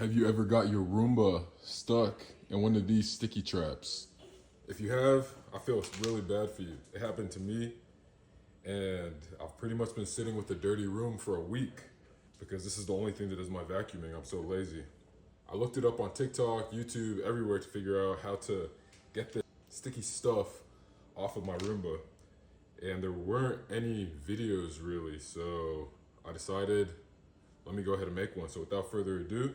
Have you ever got your Roomba stuck in one of these sticky traps? If you have, I feel it's really bad for you. It happened to me, and I've pretty much been sitting with a dirty room for a week because this is the only thing that does my vacuuming. I'm so lazy. I looked it up on TikTok, YouTube, everywhere to figure out how to get the sticky stuff off of my Roomba. And there weren't any videos really, so I decided, let me go ahead and make one. So without further ado,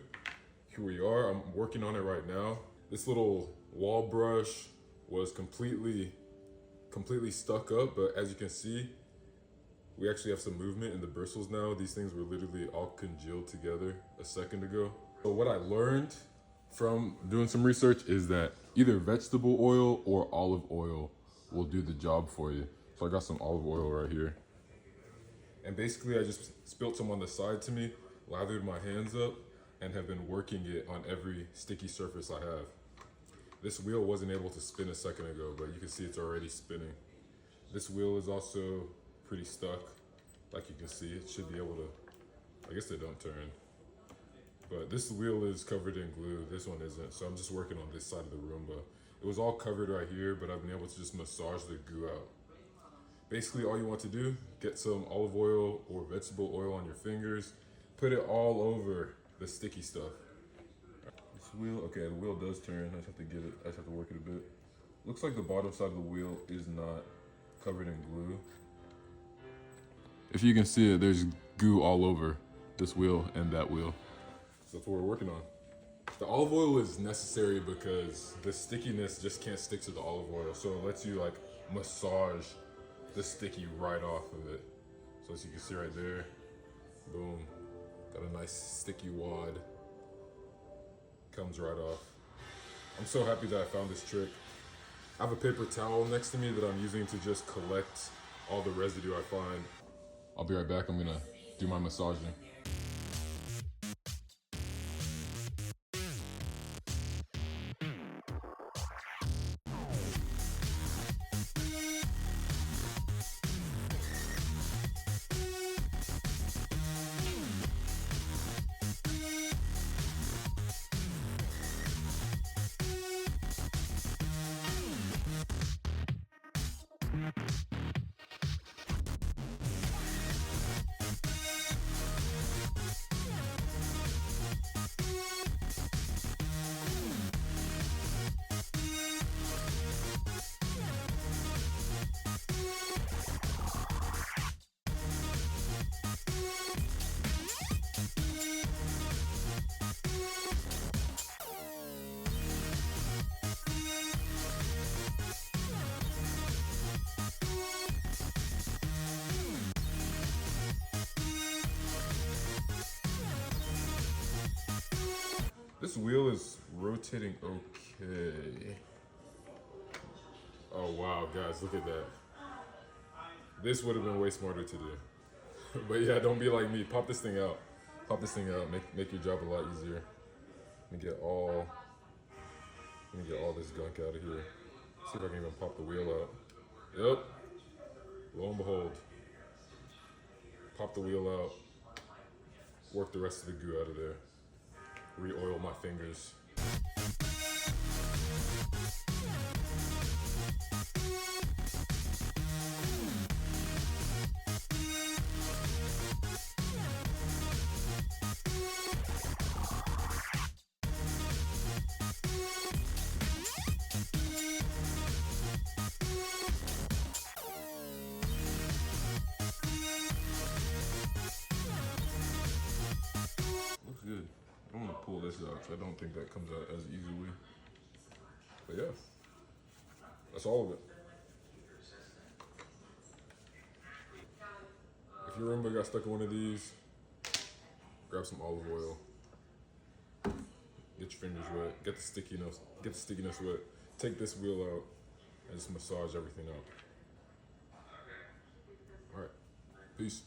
here we are. I'm working on it right now. This little wall brush was completely stuck up, but as you can see, we actually have some movement in the bristles now. These things were literally all congealed together a second ago. So what I learned from doing some research is that either vegetable oil or olive oil will do the job for you. So I got some olive oil right here. And basically I just spilled some on the side to me, lathered my hands up, and have been working it on every sticky surface I have. This wheel wasn't able to spin a second ago, but you can see it's already spinning. This wheel is also pretty stuck. Like you can see, it should be able to, I guess they don't turn. But this wheel is covered in glue, this one isn't, so I'm just working on this side of the Roomba. It was all covered right here, but I've been able to just massage the goo out. Basically, all you want to do, get some olive oil or vegetable oil on your fingers, put it all over the sticky stuff. This wheel, okay, the wheel does turn. I just have to work it a bit. Looks like the bottom side of the wheel is not covered in glue. If you can see it, there's goo all over this wheel and that wheel. So that's what we're working on. The olive oil is necessary because the stickiness just can't stick to the olive oil. So it lets you like massage the sticky right off of it. So as you can see right there, boom, got a nice sticky wad. Comes right off. I'm so happy that I found this trick. I have a paper towel next to me that I'm using to just collect all the residue I find. I'll be right back. I'm gonna do my massaging. This wheel is rotating okay. Oh wow, guys, look at that. This would have been way smarter to do. But yeah, don't be like me. Pop this thing out. Pop this thing out. Make your job a lot easier. Let me get all this gunk out of here. See if I can even pop the wheel out. Yep. Lo and behold. Pop the wheel out. Work the rest of the goo out of there. Re-oil my fingers. Looks good. I'm gonna pull this out because I don't think that comes out as easily. But yeah, that's all of it. If your Roomba got stuck in one of these, grab some olive oil. Get your fingers wet. Get the stickiness wet. Take this wheel out and just massage everything out. All right, peace.